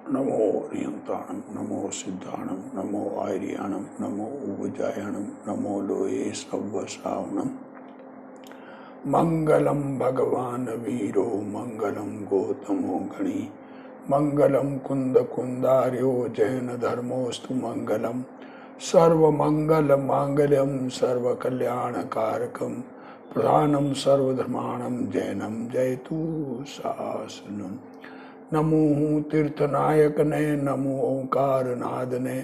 नमो रियंताणम नमो सिद्धाणम नमो आर्याणम नमो उपजायणम नमो लोये सव्वसावणम मंगलम भगवान वीरो मंगलम गौतमो गणी मंगलम कुंद कुंदार्यो जैन धर्मोस्तु मंगलम सर्वमंगल मांगल्यम सर्वकल्याणकारकम प्रधानम सर्वधर्माणम जैनम जयतु शासनम। नमो तीर्थनायक ने नमो ओंकार नाद ने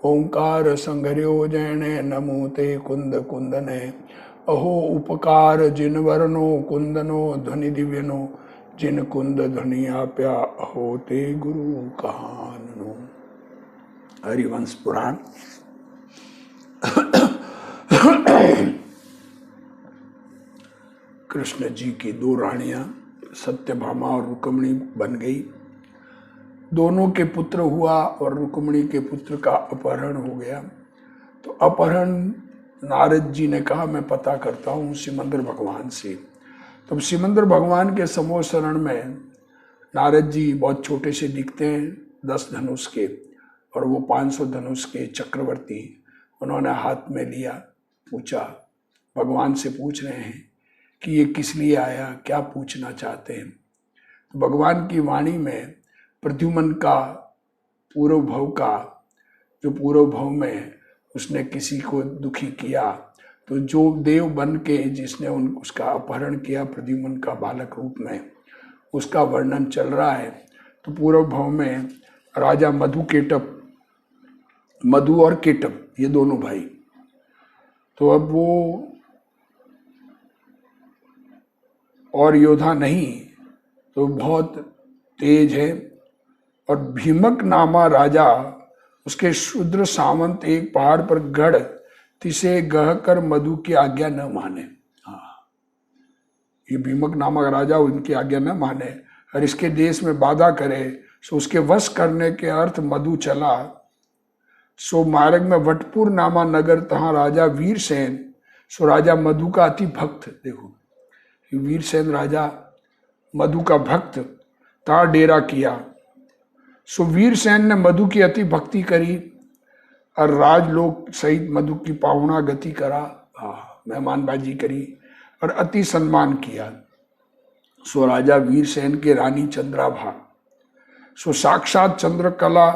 ओंकार संघर्यो जैने नमो ते कुंद कुंदने अहो उपकार जिन वर्णो कुंदनो ध्वनि दिव्यनो जिन कुंद ध्वनि आप्या अहो ते गुरु कहानो। हरिवंश पुराण कृष्ण जी की दो रानियां सत्यभामा और रुक्मिणी बन गई। दोनों के पुत्र हुआ और रुक्मिणी के पुत्र का अपहरण हो गया। तो अपहरण नारद जी ने कहा मैं पता करता हूँ सिमंदर भगवान से। तब सिमंदर भगवान के समूह शरण में नारद जी बहुत छोटे से दिखते हैं, 10 धनुष के, और वो 500 धनुष के चक्रवर्ती। उन्होंने हाथ में लिया, पूछा, भगवान से पूछ रहे हैं कि ये किस लिए आया, क्या पूछना चाहते हैं। तो भगवान की वाणी में प्रद्युम्न का पूर्व भव का, जो पूर्व भव में उसने किसी को दुखी किया, तो जो देव बन के जिसने उसका अपहरण किया प्रद्युम्न का बालक रूप में, उसका वर्णन चल रहा है। तो पूर्व भव में राजा मधु और केटप ये दोनों भाई, तो अब वो और योद्धा नहीं, तो बहुत तेज है। और भीमक नामा राजा, उसके शूद्र सामंत एक पहाड़ पर गढ़ तिसे गह कर मधु की आज्ञा न माने। हाँ, ये भीमक नामक राजा उनकी आज्ञा न माने और इसके देश में बाधा करे, सो उसके वश करने के अर्थ मधु चला। सो मार्ग में वटपुर नामा नगर, तहां राजा वीरसेन, सो राजा मधु का अति भक्त, देखो वीरसेन राजा मधु का भक्त, तहां डेरा किया। सो वीरसेन ने मधु की अति भक्ति करी और राजलोक सहित मधु की पाहुणा गति करा, मेहमानबाजी करी और अति सम्मान किया। सो राजा वीरसेन के रानी चंद्राभा, सो साक्षात चंद्रकला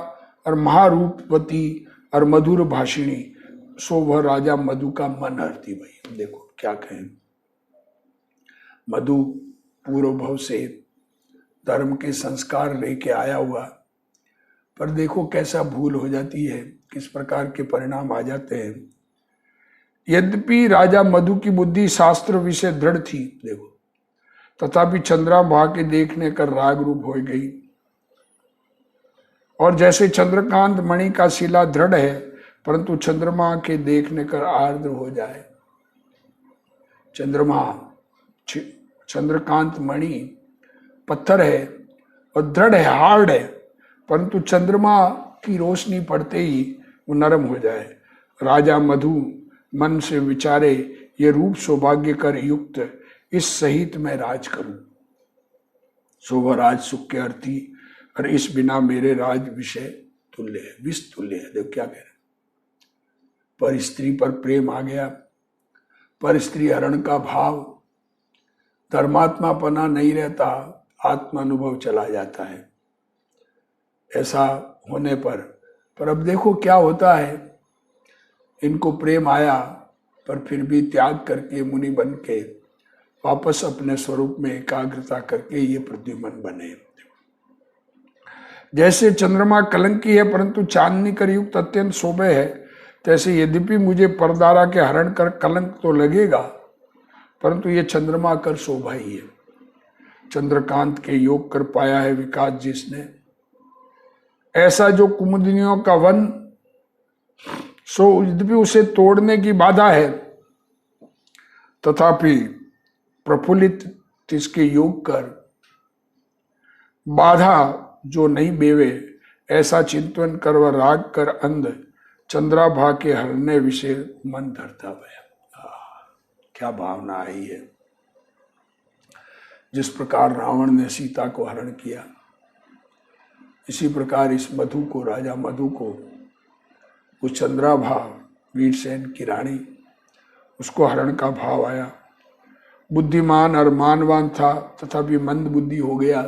और महारूपवती और मधुर भाषिणी, सो वह राजा मधु का मन हरती। भाई देखो क्या कहें, मधु पूर्व भव से धर्म के संस्कार लेके आया हुआ, पर देखो कैसा भूल हो जाती है, किस प्रकार के परिणाम आ जाते हैं। यद्यपि राजा मधु की बुद्धि शास्त्र विषय दृढ़ थी, देखो, तथापि चंद्राभा के देखने कर राग रूप हो गई। और जैसे चंद्रकांत मणि का शिला दृढ़ है, परंतु चंद्रमा के देखने कर आर्द्र हो जाए। चंद्रकांत मणि पत्थर है और दृढ़ है, हार्ड है, परंतु चंद्रमा की रोशनी पड़ते ही वो नरम हो जाए। राजा मधु मन से विचारे, ये रूप सौभाग्य कर युक्त इस सहित मैं राज करूं, सो वह राज सुख के अर्थी, और इस बिना मेरे राज विषय तुल्य है, विष तुल्य है। देखो क्या कह रहे, पर स्त्री पर प्रेम आ गया, पर स्त्री हरण का भाव, धर्मात्मापना नहीं रहता, आत्मानुभव चला जाता है। ऐसा होने पर अब देखो क्या होता है, इनको प्रेम आया पर फिर भी त्याग करके मुनि बन के वापस अपने स्वरूप में एकाग्रता करके ये प्रद्युम्न बने। जैसे चंद्रमा कलंकी है परंतु चांदनी कर युक्त अत्यंत शोभे है, तैसे यद्यपि मुझे परदारा के हरण कर कलंक तो लगेगा, परंतु ये चंद्रमा कर शोभा ही है। चंद्रकांत के योग कर पाया है विकास जिसने, ऐसा जो कुमुदिनियों का वन, सो यद्यपि उसे तोड़ने की बाधा है, तथापि प्रफुल्लित तिसके योग कर बाधा जो नहीं बेवे, ऐसा चिंतन कर व राग कर अंध चंद्राभा के हरने विषय मन धरता भया। क्या भावना आई है। जिस प्रकार रावण ने सीता को हरण किया, इसी प्रकार इस मधु को, राजा मधु को, उस चंद्राभा वीरसेन की रानी, उसको हरण का भाव आया। बुद्धिमान और मानवान था तथापि मंद बुद्धि हो गया।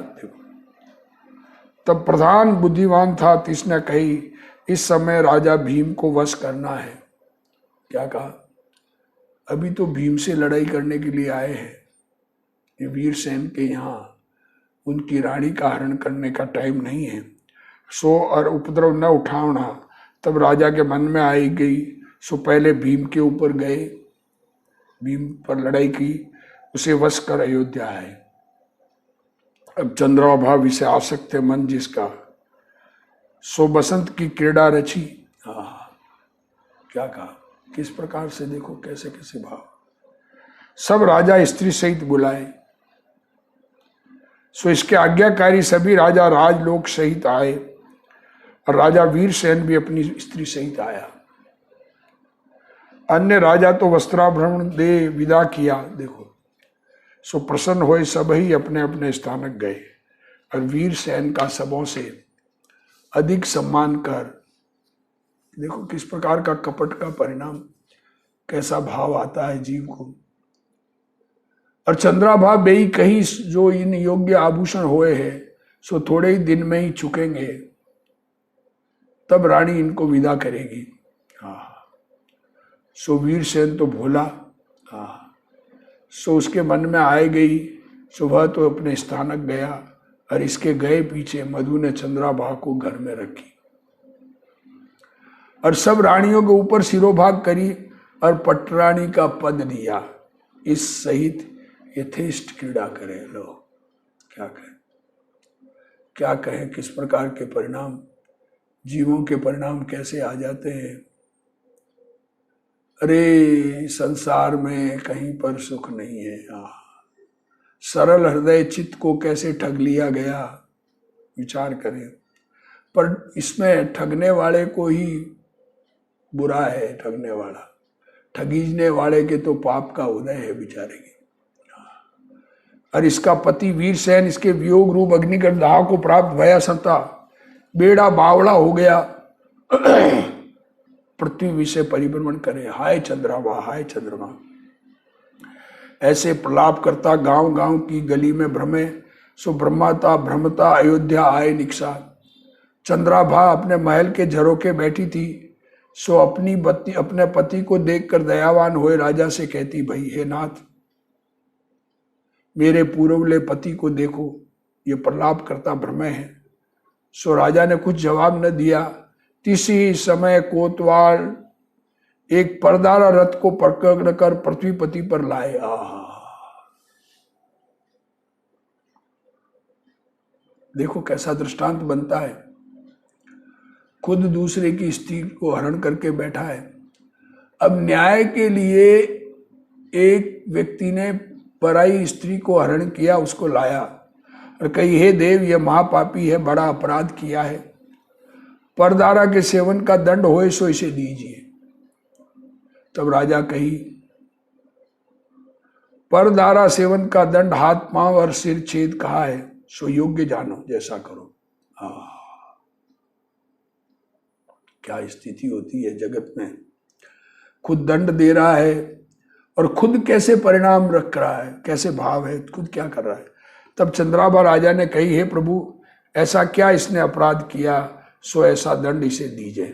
तब प्रधान बुद्धिमान था, तिसने कही इस समय राजा भीम को वश करना है। क्या कहा? अभी तो भीम से लड़ाई करने के लिए आए हैं, ये वीरसेन के यहाँ उनकी रानी का हरण करने का टाइम नहीं है। सो और उपद्रव न उठाना। तब राजा के मन में आई गई, सो पहले भीम के ऊपर गए, भीम पर लड़ाई की, उसे वश कर अयोध्या आए। अब चंद्राभा विषय आसक्त है मन जिसका, सो बसंत की क्रीड़ा रची। क्या कहा? किस प्रकार से देखो कैसे कैसे भाव। सब राजा स्त्री सहित बुलाए, सो इसके आज्ञाकारी सभी राजा राजलोक सहित आए, और राजा वीरसेन भी अपनी स्त्री सहित आया। अन्य राजा तो वस्त्राभरण दे विदा किया। देखो, सो प्रसन्न होए सब ही अपने अपने स्थानक गए, और वीरसेन का सबों से अधिक सम्मान कर। देखो किस प्रकार का कपट का परिणाम, कैसा भाव आता है जीव को। और चंद्राभा बेई कही जो इन योग्य आभूषण होए है, सो थोड़े ही दिन में ही चुकेंगे, तब रानी इनको विदा करेगी। सो वीरसेन तो भोला, सो उसके मन में आए गई। सुबह तो अपने स्थानक गया, और इसके गए पीछे मधु ने चंद्राभा को घर में रखी, और सब रानियों के ऊपर सिरोभाग करी, और पटरानी का पद दिया। इस सहित यथेष्ट क्रीड़ा करे। लो क्या कहें, क्या कहें, किस प्रकार के परिणाम, जीवों के परिणाम कैसे आ जाते हैं। अरे संसार में कहीं पर सुख नहीं है। सरल हृदय चित्त को कैसे ठग लिया गया, विचार करें। पर इसमें ठगने वाले को ही बुरा है, ठगने वाला, ठगीजने वाले के तो पाप का उदय है बेचारे की। और इसका पति वीरसेन इसके वियोग रूप अग्निगढ़ दाह को प्राप्त भया संता बेड़ा बावड़ा हो गया, पृथ्वी विषय परिभ्रमण करे। हाय चंद्रमा, हाय चंद्रमा, ऐसे प्रलाप करता गांव गांव की गली में भ्रमे। सो ब्रह्माता भ्रमता अयोध्या आए निक्षा। चंद्राभा अपने महल के झरोके बैठी थी, सो अपने पति को देखकर दयावान हुए राजा से कहती, भाई हे नाथ, मेरे पूर्वले पति को देखो, ये प्रलाप करता भ्रमे है। सो राजा ने कुछ जवाब न दिया। किसी समय कोतवाल एक परदारा रथ को पकड़ कर पृथ्वीपति पर लाए। देखो कैसा दृष्टांत बनता है। खुद दूसरे की स्त्री को हरण करके बैठा है। अब न्याय के लिए एक व्यक्ति ने पराई स्त्री को हरण किया, उसको लाया और कही, हे देव, यह महापापी है, बड़ा अपराध किया है, परदारा के सेवन का दंड होए सो इसे दीजिए। तब राजा कही, परदारा सेवन का दंड हाथ पांव और सिर छेद कहा है, सो योग्य जानो, जैसा करो। क्या स्थिति होती है जगत में। खुद दंड दे रहा है और खुद कैसे परिणाम रख रहा है, कैसे भाव है, खुद क्या कर रहा है। तब चंद्राभा राजा ने कही, हे प्रभु, ऐसा क्या इसने अपराध किया, सो ऐसा दंड इसे दीजिए।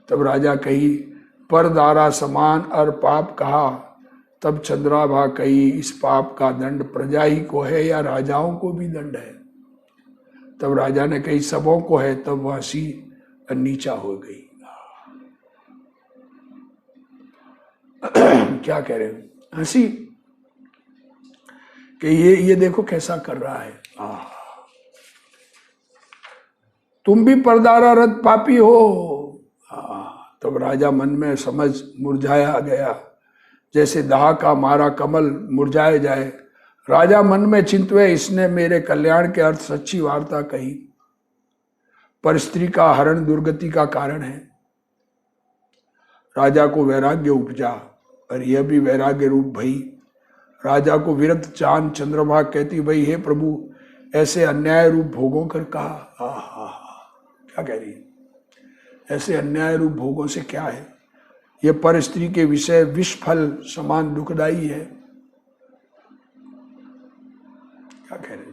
तब राजा कही, परदारा समान और पाप कहा। तब चंद्राभा कही, इस पाप का दंड प्रजा ही को है या राजाओं को भी दंड है। तब राजा ने कही, सबों को है। तब वह सी नीचा हो गई। क्या कह रहे हैं, हंसी कि ये देखो कैसा कर रहा है। तुम भी परदारा रथ पापी हो। तब राजा मन में समझ मुरझाया गया, जैसे दाह का मारा कमल मुरझाए जाए। राजा मन में चिंतवे, इसने मेरे कल्याण के अर्थ सच्ची वार्ता कही, पर स्त्री का हरण दुर्गति का कारण है। राजा को वैराग्य उपजा और यह भी वैराग्य रूप भई। राजा को विरक्त चांद चंद्रमा कहती, भाई हे प्रभु, ऐसे अन्याय रूप भोगों कर कहा। क्या कह रही है? ऐसे अन्याय रूप भोगों से क्या है? ये पर स्त्री के विषय विष फल समान दुखदाई है। क्या कह रहे?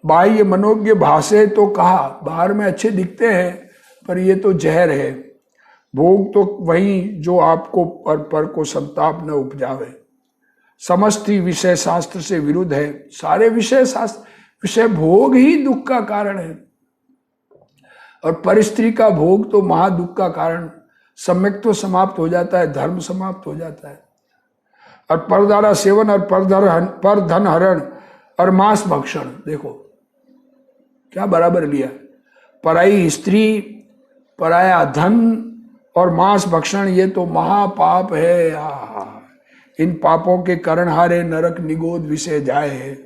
बाह्य मनोज्ञ भाषे तो कहा, बाहर में अच्छे दिखते हैं पर ये तो जहर है। भोग तो वही जो आपको पर को संताप न उपजावे। समस्त ही विषय शास्त्र से विरुद्ध है। सारे विषय शास्त्र, विषय भोग ही दुख का कारण है और परिस्त्री का भोग तो महादुख का कारण। सम्यक तो समाप्त हो जाता है, धर्म समाप्त हो जाता है। और परदारा सेवन और पर धन हरण और मांस भक्षण, देखो क्या बराबर लिया। पराई स्त्री, पराया धन और मांस भक्षण, ये तो महापाप है। इन पापों के करणहारे नरक निगोद विषय जाए है।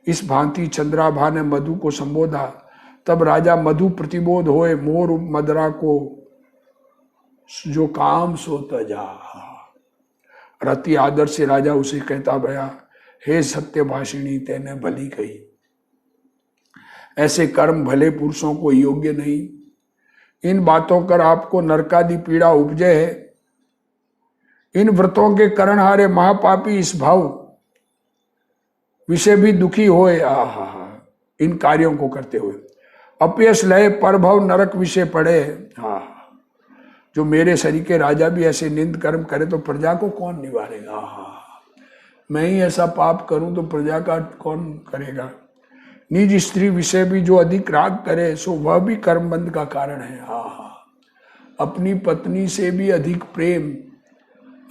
इस भांति चंद्राभा ने मधु को संबोधा। तब राजा मधु प्रतिबोध होए, मोर मदरा को जो काम सो तजा। रति आदर से राजा उसे कहता भया, हे सत्यभाषिणी तेने भली कही। ऐसे कर्म भले पुरुषों को योग्य नहीं। इन बातों कर आपको नरकादि पीड़ा उपजे है। इन व्रतों के करणहारे महापापी इस भाव विषय भी दुखी होए। इन कार्यों को करते हुए अपयश लय परभव नरक विषय पड़े। जो मेरे शरीर के राजा भी ऐसे निंद कर्म करे तो प्रजा को कौन निवारेगा? मैं ही ऐसा पाप करूं तो प्रजा का कौन करेगा? निज स्त्री विषय भी जो अधिक राग करे सो वह भी कर्म बंध का कारण है। अपनी पत्नी से भी अधिक प्रेम,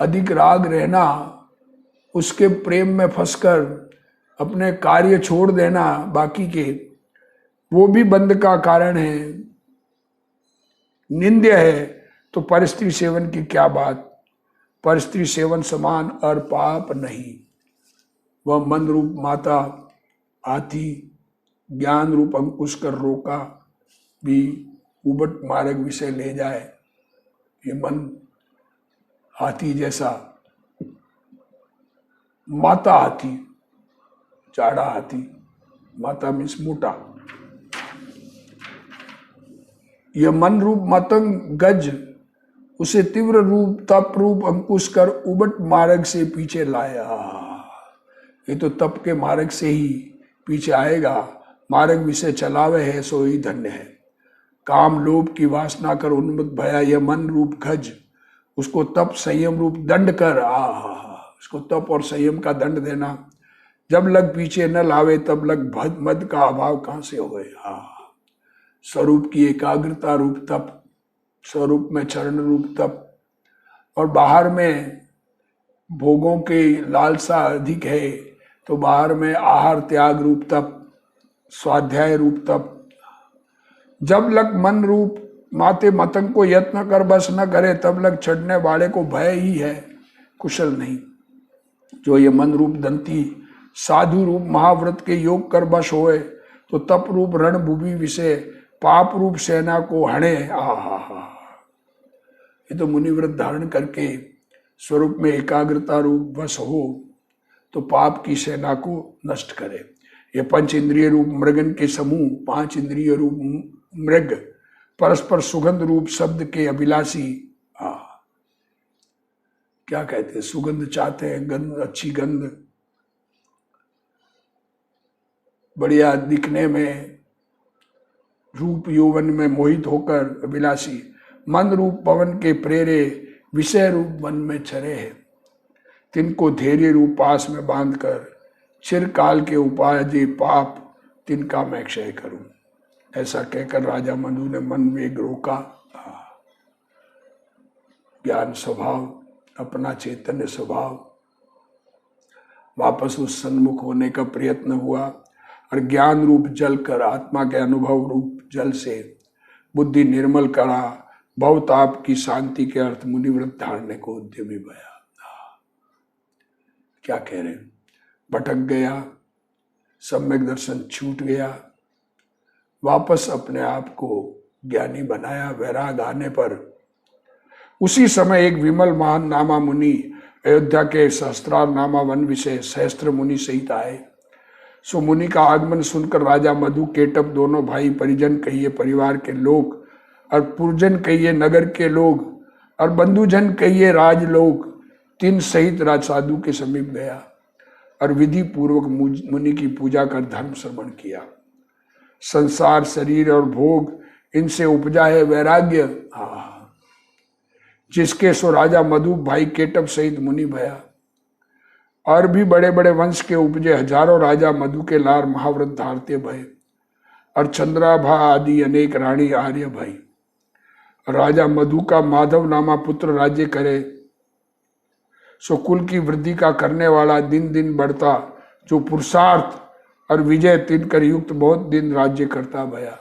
अधिक राग रहना, उसके प्रेम में फंसकर अपने कार्य छोड़ देना बाकी के, वो भी बंध का कारण है, निंद्य है। तो परस्त्री सेवन की क्या बात? परस्त्री सेवन समान और पाप नहीं। वह मन रूप माता हाथी ज्ञान रूप अंकुश कर रोका भी उबट मार्ग विषय ले जाए। ये मन हाथी जैसा, माता हाथी, चाड़ा हाथी, माता मीन्स मोटा। यह मन रूप मतंग गज उसे तीव्र रूप तप रूप अंकुश कर उबट मार्ग से पीछे लाया। ये तो तप के मार्ग से ही पीछे आएगा। मार्ग विषय चलावे है सो ही धन्य है। काम लोभ की वासना कर उन्मत्त भया यह मन रूप गज, उसको तप संयम रूप दंड कर। उसको तप और संयम का दंड देना। जब लग पीछे न लावे तब लग भद मद का अभाव कहां से हो गए। स्वरूप की एकाग्रता रूप तप, स्वरूप में चरण रूप तप, और बाहर में भोगों के लालसा अधिक है तो बाहर में आहार त्याग रूप तप, स्वाध्याय रूप तप। जब लग मन रूप माते मतंग को यत्न कर बस न करे तब लग चढ़ने वाले को भय ही है, कुशल नहीं। जो ये मन रूप दंती साधु रूप महाव्रत के योग कर बस होए तो तप रूप रणभूमि विषय पाप रूप सेना को हणे। ये तो मुनिव्रत धारण करके स्वरूप में एकाग्रता रूप बस हो तो पाप की सेना को नष्ट करे। ये पंच इंद्रिय रूप मृगन के समूह, पांच इंद्रिय रूप मृग, परस्पर सुगंध रूप शब्द के अभिलाषी। क्या कहते हैं? सुगंध चाहते हैं, गंध, अच्छी गंध, बढ़िया दिखने में, रूप यौवन में मोहित होकर अभिलाषी। मन रूप पवन के प्रेरे विषय रूप मन में चरे है। तिनको धैर्य रूप पास में बांधकर चिरकाल के उपाय जे पाप तिनका मैं क्षय करूं। ऐसा कहकर राजा मनु ने मन वेग रोका। ज्ञान स्वभाव, अपना चैतन्य स्वभाव, वापस उस सन्मुख होने का प्रयत्न हुआ और ज्ञान रूप जल कर आत्मा के अनुभव रूप जल से बुद्धि निर्मल करा। भवताप की शांति के अर्थ मुनिव्रत धारने को उद्यमी भया। क्या कह रहे हैं? भटक गया, सम्यक दर्शन छूट गया, वापस अपने आप को ज्ञानी बनाया। वैराग आने पर उसी समय एक विमल महान नामा मुनि अयोध्या के सहस्त्रार नामा वन विषय सहस्त्र मुनि सहित आए। सो मुनि का आगमन सुनकर राजा मधु केटप दोनों भाई, परिजन कहिए परिवार के लोग, और पुरजन कहिए नगर के लोग, और बंधुजन कहिए राज लोग, तीन सहित राज साधु के समीप गया और विधि पूर्वक मुनि की पूजा कर धर्म श्रवण किया। संसार, शरीर और भोग, इनसे उपजा है वैराग्य, जिसके सो राजा मधु भाई केटप सहित मुनि भया। और भी बड़े बड़े वंश के उपजे हजारों राजा मधु के लार महाव्रत धारते भय, और चंद्राभा आदि अनेक रानी आर्य भई। राजा मधु का माधव नामा पुत्र राज्य करे, सो कुल की वृद्धि का करने वाला दिन दिन बढ़ता, जो पुरुषार्थ और विजय तिन कर युक्त बहुत दिन राज्य करता भया।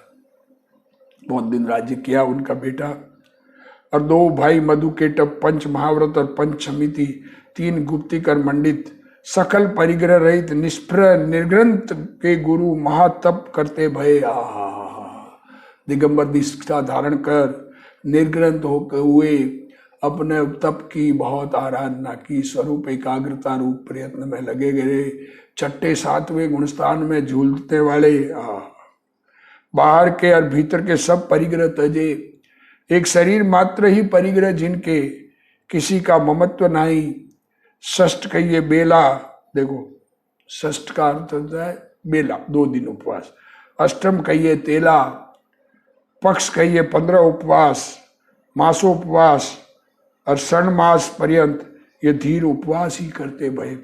बहुत दिन राज्य किया उनका बेटा। और दो भाई मधु केटप, पंच महाव्रत और पंच समिति, तीन गुप्तिकर मंडित, सकल परिग्रह रहित निष्प्रह निर्ग्रंथ के गुरु महातप करते भय। दिगंबर दीक्षा धारण कर निर्ग्रंथ होकर हुए अपने तप की बहुत आराधना की, स्वरूप एकाग्रता रूप प्रयत्न में लगे गए। छठे सातवें गुणस्थान में झूलते वाले, बाहर के और भीतर के सब परिग्रह तजे, एक शरीर मात्र ही परिग्रह जिनके, किसी का ममत्व नहीं। षष्ठ कहिए बेला, देखो षष्ठ का अर्थ होता है बेला, 2 दिन उपवास। अष्टम कहिए तेला, पक्ष कहिए 15 उपवास, मासोपवास, और षण मास पर्यंत ये धीर उपवास ही करते भय।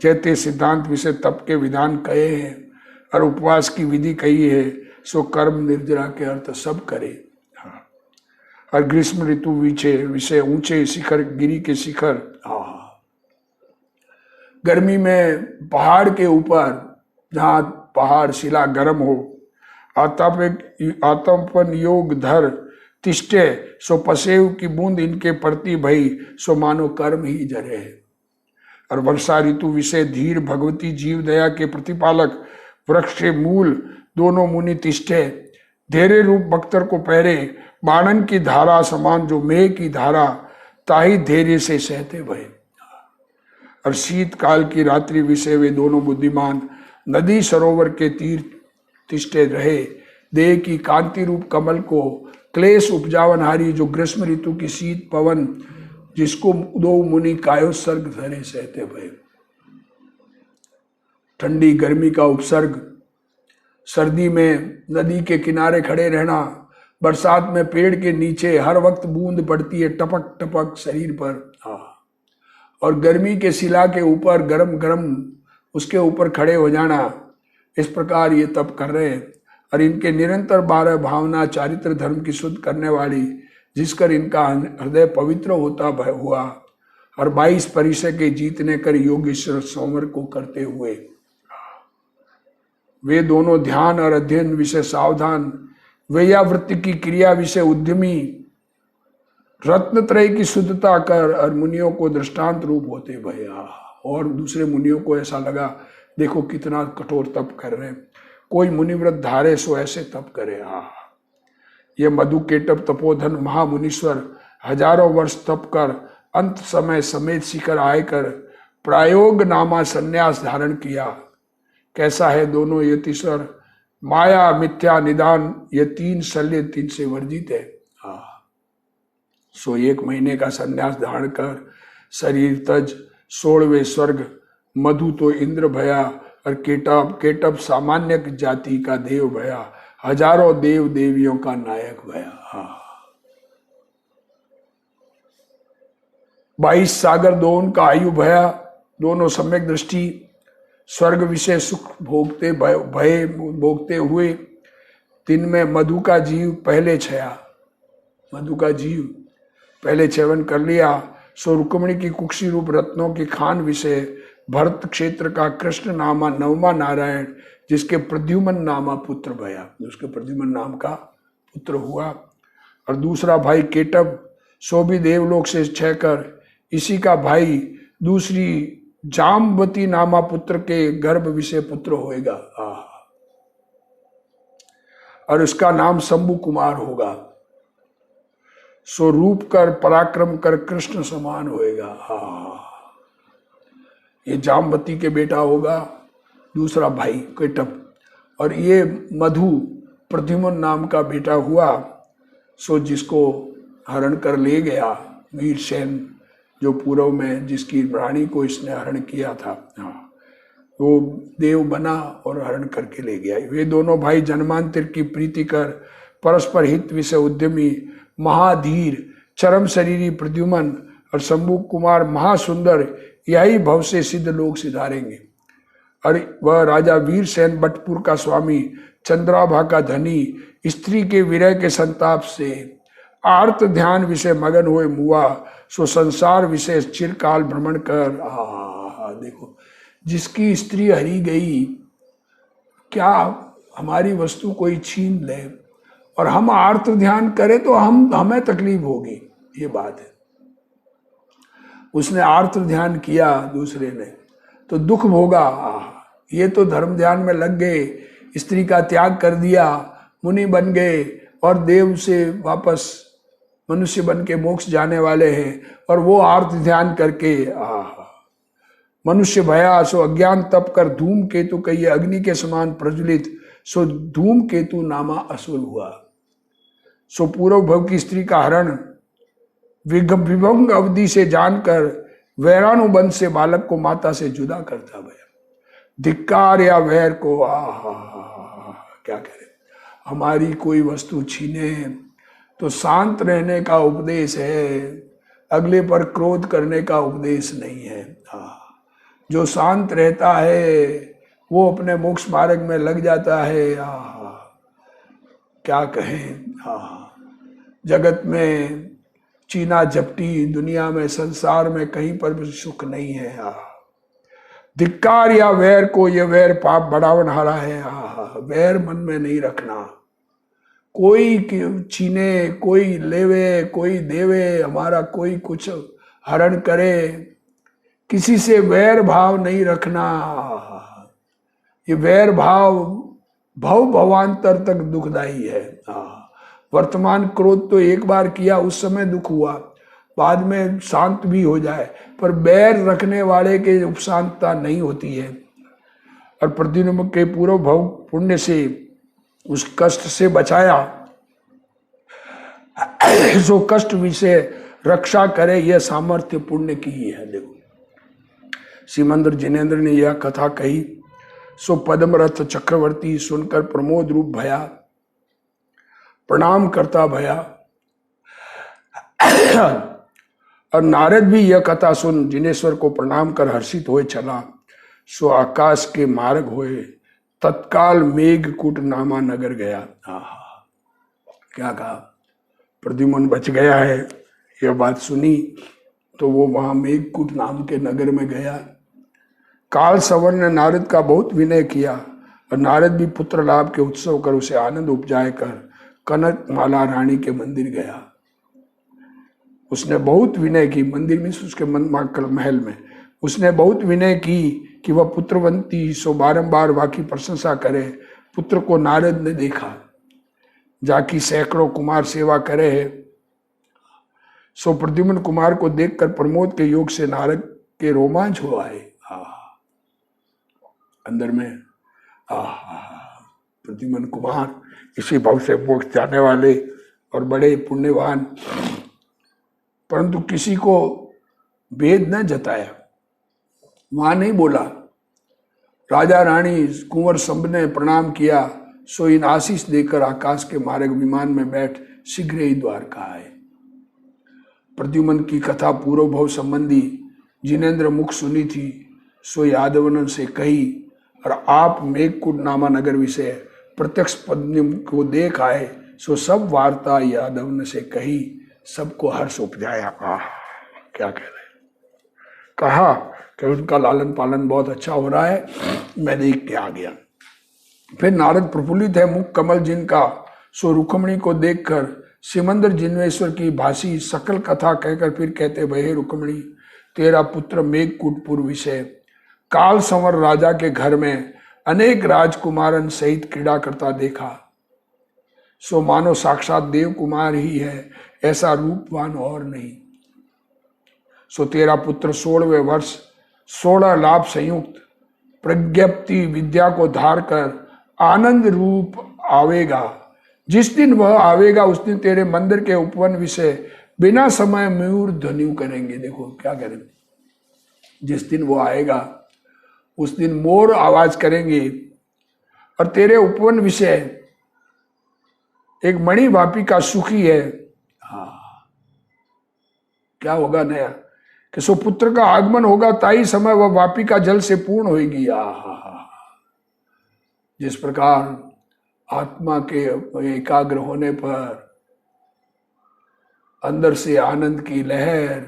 जैते सिद्धांत विषय तप के विधान कहे हैं और उपवास की विधि कही है, सो कर्म निर्जरा के अर्थ सब करे। और ग्रीष्म ऋतु विषय ऊंचे शिखर, गिरी के शिखर, गर्मी में पहाड़ के ऊपर, जहाँ पहाड़ शिला गर्म हो, आतपन योग धर तिष्ठे, सो पसेव की बूंद इनके पड़ती भई, सो मानो कर्म ही जरे है। और वर्षा ऋतु विषय धीर, भगवती जीव दया के प्रतिपालक, वृक्ष के मूल दोनों मुनि तिष्ठे, धेरे रूप बख्तर को पहरे, बाणन की धारा समान जो मेघ की धारा, ताही धैर्य से सहते भय। और शीतकाल की रात्रि विषय वे दोनों बुद्धिमान, नदी सरोवर के तीर तिष्ठे रहे, देह की कांति रूप कमल को क्लेश उपजावनहारी, जो ग्रीष्म ऋतु की शीत पवन, जिसको दो मुनि कायोत्सर्ग धरे सहते भय। ठंडी गर्मी का उपसर्ग, सर्दी में नदी के किनारे खड़े रहना, बरसात में पेड़ के नीचे हर वक्त बूंद पड़ती है टपक टपक शरीर पर, और गर्मी के शिला के ऊपर गरम गरम उसके ऊपर खड़े हो जाना, इस प्रकार ये तप कर रहे हैं। और इनके निरंतर 12 भावना चारित्र धर्म की शुद्ध करने वाली, जिसकर इनका हृदय पवित्र होता हुआ, और 22 परिसर के जीतने कर योगेश्वर सोमर को करते हुए, वे दोनों ध्यान और अध्ययन विषय सावधान, वेयावृत्ति की क्रिया विषय उद्यमी, रत्नत्रय की शुद्धता कर और मुनियों को दृष्टांत रूप होते भया। और दूसरे मुनियों को ऐसा लगा, देखो कितना कठोर तप कर रहे हैं, कोई मुनिव्रत धारे सो ऐसे तप करे। ये मधु केटप तपोधन महामुनीश्वर हजारों वर्ष तप कर अंत समय समेत शिखर आयकर प्रायोग नामा संन्यास धारण किया। कैसा है दोनों यतीश्वर, माया मिथ्या निदान, ये 3 शल्य 3 से वर्जित है। सो 1 महीने का संन्यास धारण कर शरीर तज 16वें स्वर्ग, मधु तो इंद्र भया, और केटप सामान्य जाति का देव भया, हजारों देव देवियों का नायक भया। 22 सागर दो उनका आयु भया, दोनों सम्यक दृष्टि, स्वर्ग विषय सुख भोगते भय भोगते हुए, दिन में मधु का जीव पहले छया, मधु का जीव पहले सेवन कर लिया। सो रुक्मिणी की कुक्षी रूप रत्नों की खान विषय, भरत क्षेत्र का कृष्ण नामा 9वां नारायण, जिसके प्रद्युमन नामा पुत्र भया, उसके प्रद्युमन नाम का पुत्र हुआ। और दूसरा भाई केटप, सो भी देवलोक से 6 कर, इसी का भाई दूसरी जाम्बती नामा पुत्र के गर्भ विषय पुत्र होएगा, और इसका नाम शंभु कुमार होगा। सो रूप कर पराक्रम कर कृष्ण समान होएगा। ये जाम्बती के बेटा होगा, दूसरा भाई केटप, और ये मधु प्रद्युम्न नाम का बेटा हुआ, सो जिसको हरण कर ले गया वीरसेन, जो पूर्व में जिसकी रानी को इसने हरण किया था। हाँ, वो देव बना और हरण करके ले गया। वे दोनों भाई जन्मांतर की प्रीति कर परस्पर हित विषय उद्यमी महाधीर चरम शरीरी प्रद्युम्न और शंभु कुमार महासुंदर यही भव से सिद्ध लोग सिधारेंगे। और वह राजा वीरसेन बटपुर का स्वामी, चंद्राभा का धनी, स्त्री के विरह के संताप से आर्त ध्यान विषय मगन हुए मुआ, सो संसार विषय चिरकाल भ्रमण कर। देखो, जिसकी स्त्री हरी गई, क्या हमारी वस्तु कोई छीन ले और हम आर्त ध्यान करें तो हमें तकलीफ होगी, ये बात है। उसने आर्त ध्यान किया दूसरे ने तो दुख भोगा। ये तो धर्म ध्यान में लग गए, स्त्री का त्याग कर दिया, मुनि बन गए और देव से वापस मनुष्य बन के मोक्ष जाने वाले हैं, और वो आर्त ध्यान करके मनुष्य भया सो अज्ञान तप कर धूम केतु कहिए अग्नि के समान प्रज्वलित, सो धूम केतु नामा असुर हुआ। सो पूर्व भव की स्त्री का हरण विभंग अवधि से जानकर वैरानुबंध से बालक को माता से जुदा करता भया। धिक्कार या वैर को क्या करें, हमारी कोई वस्तु छीने तो शांत रहने का उपदेश है, अगले पर क्रोध करने का उपदेश नहीं है। जो शांत रहता है वो अपने मोक्ष मार्ग में लग जाता है। क्या कहें, जगत में चीना झपटी, दुनिया में संसार में कहीं पर भी सुख नहीं है। धिक्कार या वैर को, ये वैर पाप बढ़ावन हारा है। वैर मन में नहीं रखना, कोई छीने, कोई लेवे, कोई देवे, हमारा कोई कुछ हरण करे, किसी से वैर भाव नहीं रखना। ये वैर भाव भव भवांतर तक दुखदाई है। वर्तमान क्रोध तो एक बार किया, उस समय दुख हुआ, बाद में शांत भी हो जाए, पर बैर रखने वाले के उपशांतता नहीं होती है। और प्रद्युम्न के पूर्व भव पुण्य से उस कष्ट से बचाया, जो कष्ट विषय रक्षा करे, यह सामर्थ्य पुण्य की ही है। देखो, श्रीमंदर जिनेन्द्र ने यह कथा कही, सो पद्मरथ चक्रवर्ती सुनकर प्रमोद रूप भया, प्रणाम करता भया। और नारद भी यह कथा सुन जिनेश्वर को प्रणाम कर हर्षित होए चला। सो आकाश के मार्ग होए तत्काल मेघकूट नामा नगर गया। क्या कहा, प्रद्युम्न बच गया है, यह बात सुनी तो वो वहां मेघकूट नाम के नगर में गया। काल सवन ने नारद का बहुत विनय किया, और नारद भी पुत्र लाभ के उत्सव कर उसे आनंद उपजाए कर कनक माला रानी के मंदिर गया। उसने बहुत विनय की, मंदिर में उसके महल में उसने बहुत विनय की कि वह पुत्रवंती, सो बारंबार वाकी प्रशंसा करे। पुत्र को नारद ने देखा, जाकी सैकड़ों कुमार सेवा करे है। सो प्रद्युम्न कुमार को देखकर प्रमोद के योग से नारद के रोमांच हो आए। अंदर में प्रद्युम्न कुमार इसी भाव से मोक्ष जाने वाले और बड़े पुण्यवान, परंतु किसी को भेद न जताया, वहां नहीं बोला। राजा रानी कुंवर सब ने प्रणाम किया, सो इन आशीष देकर आकाश के मार्ग विमान में बैठ शीघ्र ही द्वारका आए। प्रद्युम्न की कथा पूर्व भव संबंधी जिनेन्द्र मुख सुनी थी, सो यादवन से कही, और आप मेघकूट नामा नगर विषय प्रत्यक्ष प्रद्युम्न को देख आए, सो सब वार्ता यादवन से कही, सबको हर्ष उपजाया। क्या कह रहे, कहा कि उनका लालन पालन बहुत अच्छा हो रहा है, मैं देख के आ गया। फिर नारद प्रफुल्लित है मुख कमल जिनका, सो रुक्मणी को देखकर सिमंदर जिन्वेश्वर की भाषी सकल कथा कहकर फिर कहते, वहे रुक्मणी, तेरा पुत्र मेघकूटपुर विषय काल संवर राजा के घर में अनेक राजकुमारन सहित क्रीड़ा करता देखा, सो मानो साक्षात देव कुमार ही है, ऐसा रूपवान और नहीं। सो तेरा पुत्र 16वें वर्ष 16 लाभ संयुक्त प्रज्ञप्ति विद्या को धार कर आनंद रूप आवेगा। जिस दिन वह आवेगा उस दिन तेरे मंदिर के उपवन विषय बिना समय मयूर ध्वनि करेंगे। देखो क्या करेंगे, जिस दिन वो आएगा उस दिन मोर आवाज करेंगे और तेरे उपवन विषय एक मणि वापी का सुखी है। हाँ, क्या होगा नया कि सो पुत्र का आगमन होगा, ताई समय वह वापी का जल से पूर्ण होगी। जिस प्रकार आत्मा के एकाग्र होने पर अंदर से आनंद की लहर,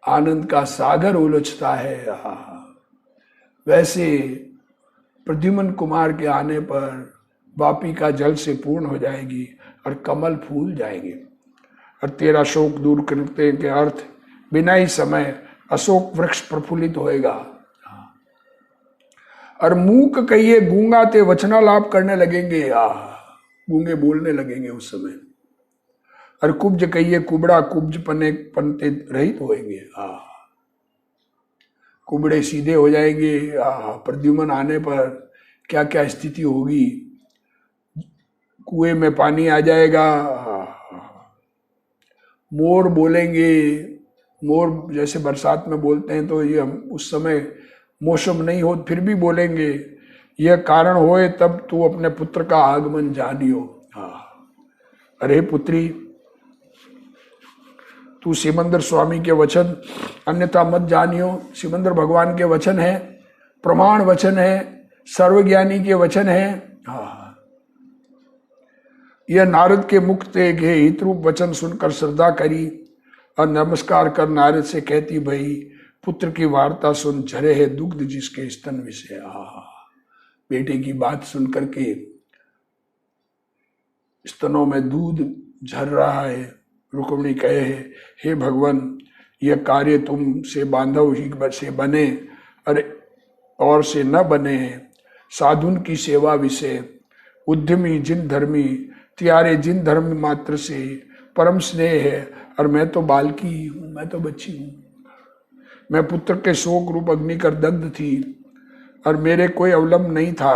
आनंद का सागर उलझता है, वैसे प्रद्युम्न कुमार के आने पर वापी का जल से पूर्ण हो जाएगी और कमल फूल जाएंगे और तेरा शोक दूर करने के अर्थ बिना ही समय अशोक वृक्ष प्रफुल्लित होएगा और मूक कहिए गूंगा ते वचनालाप करने लगेंगे। गूंगे बोलने लगेंगे उस समय। और कुब्ज कहिए कुबड़ा कुब्ज पनते रहित होएंगे। कुबड़े सीधे हो जाएंगे। प्रद्युम्न आने पर क्या क्या स्थिति होगी, कुएं में पानी आ जाएगा। मोर बोलेंगे, मोर जैसे बरसात में बोलते हैं तो ये उस समय मौसम नहीं हो फिर भी बोलेंगे, यह कारण होए तब तू अपने पुत्र का आगमन जानियो। अरे पुत्री, तू सिमंदर स्वामी के वचन अन्यथा मत जानियो। सिमंदर भगवान के वचन है, प्रमाण वचन है, सर्वज्ञानी के वचन है। यह नारद के मुख से घे हितरूप वचन सुनकर श्रद्धा करी और नमस्कार कर नारद से कहती, भाई पुत्र की वार्ता सुन, झरे है दुग्ध जिसके स्तन विषय। बेटे की बात सुन करके स्तनों में दूध झर रहा है। रुक्मिणी कहे, हे भगवान, यह कार्य तुम से बांधव ही से बने और से न बने हैं। साधुन की सेवा विषय उद्यमी जिन धर्मी, त्यारे जिन धर्म मात्र से परम स्नेह है। और मैं तो बालकी हूँ, मैं तो बच्ची हूँ। मैं पुत्र के शोक रूप अग्नि कर दग्ध थी और मेरे कोई अवलंब नहीं था।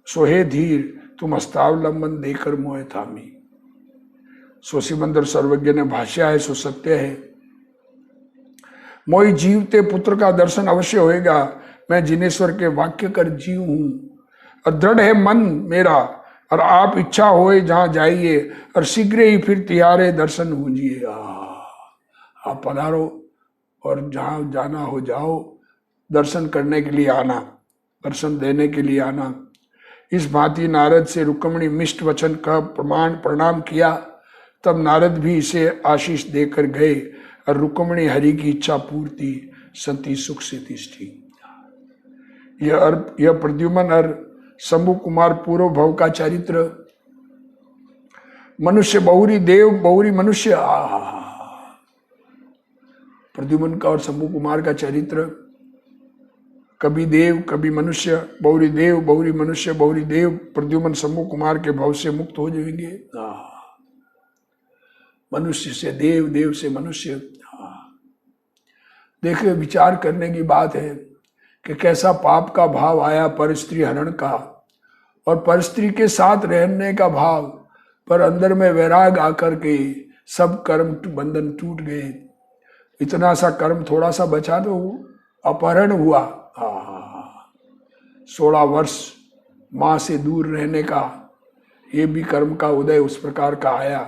सो हे धीर, तुम हस्तावलंबन देकर मोहे थामी। सो सिमंदर सर्वज्ञ ने भाष्या है, सो सत्य है। मोहि जीवते पुत्र का दर्शन अवश्य होएगा। मैं जिनेश्वर के वाक्य कर जीव हूं और दृढ़ है मन मेरा। और आप इच्छा होए जहां जाइए और शीघ्र ही फिर तिहारे दर्शन होजिए। आप पधारो और जहां जाना हो जाओ, दर्शन करने के लिए आना, दर्शन देने के लिए आना। इस भांति नारद से रुक्मिणी मिष्ट वचन का प्रणाम किया। तब नारद भी इसे आशीष देकर गए और रुक्मिणी हरि की इच्छा पूर्ति सती सुख से तिष्ठी। यह प्रद्युम्न और शंभु कुमार पूर्व भव का चरित्र। मनुष्य बहुरी देव बहुरी मनुष्य। प्रद्युम्न का और शंभु कुमार का चरित्र, कभी देव कभी मनुष्य, बहुरी देव बहुरी मनुष्य बहुरी देव। प्रद्युम्न शंभु कुमार के भव से मुक्त हो जाएंगे। मनुष्य से देव, देव से मनुष्य। देखिए, विचार करने की बात है कि कैसा पाप का भाव आया पर स्त्री हरण का और पर स्त्री के साथ रहने का भाव, पर अंदर में वैराग आकर के सब कर्म बंधन टूट गए। इतना सा कर्म थोड़ा सा बचा तो अपहरण हुआ। 16 वर्ष माँ से दूर रहने का, ये भी कर्म का उदय उस प्रकार का आया।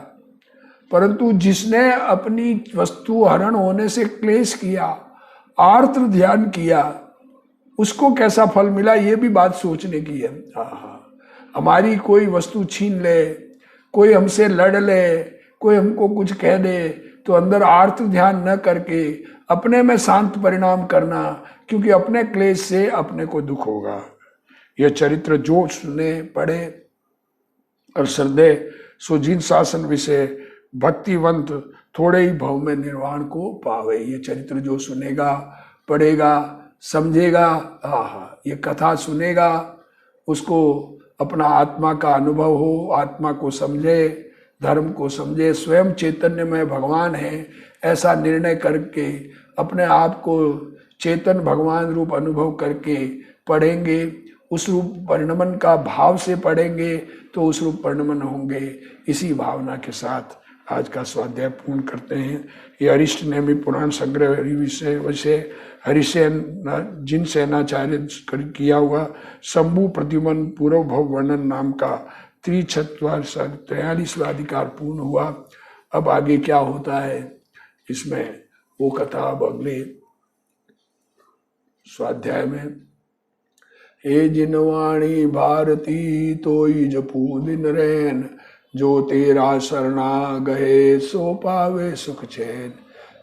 परंतु जिसने अपनी वस्तु हरण होने से क्लेश किया, आर्त ध्यान किया, उसको कैसा फल मिला, ये भी बात सोचने की है। हमारी कोई वस्तु छीन ले, कोई हमसे लड़ ले, कोई हमको कुछ कह दे, तो अंदर आर्त ध्यान न करके अपने में शांत परिणाम करना, क्योंकि अपने क्लेश से अपने को दुख होगा। यह चरित्र जो सुने पढ़े और श्रद्धे सो जिन शासन विषय भक्तिवंत थोड़े ही भव में निर्वाण को पावे। ये चरित्र जो सुनेगा, पढ़ेगा, समझेगा, ये कथा सुनेगा, उसको अपना आत्मा का अनुभव हो, आत्मा को समझे, धर्म को समझे, स्वयं चैतन्य में भगवान है ऐसा निर्णय करके अपने आप को चेतन भगवान रूप अनुभव करके पढ़ेंगे, उस रूप परिणमन का भाव से पढ़ेंगे तो उस रूप परिणमन होंगे। इसी भावना के साथ आज का स्वाध्याय पूर्ण करते हैं। ये अरिष्ट नेमि पुराण संग्रह विषय हरिसेन जिन सेनाचार्य किया हुआ शंभु प्रद्युमन पूर्व भव वर्णन नाम का 43वां अधिकार पूर्ण हुआ। अब आगे क्या होता है इसमें वो कथा अब अगले स्वाध्याय में। हे जिनवाणी भारती तोई जपू दिन रैन, जो तेरा शरणा गए सो पावे सुख चैन।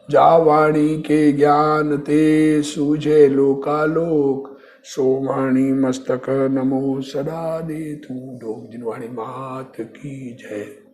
जा वाणी के ज्ञान ते सूझे लोकालोक, सो वाणी मस्तक नमो सदा दे तू डोक। जिनवाणी मात की जय।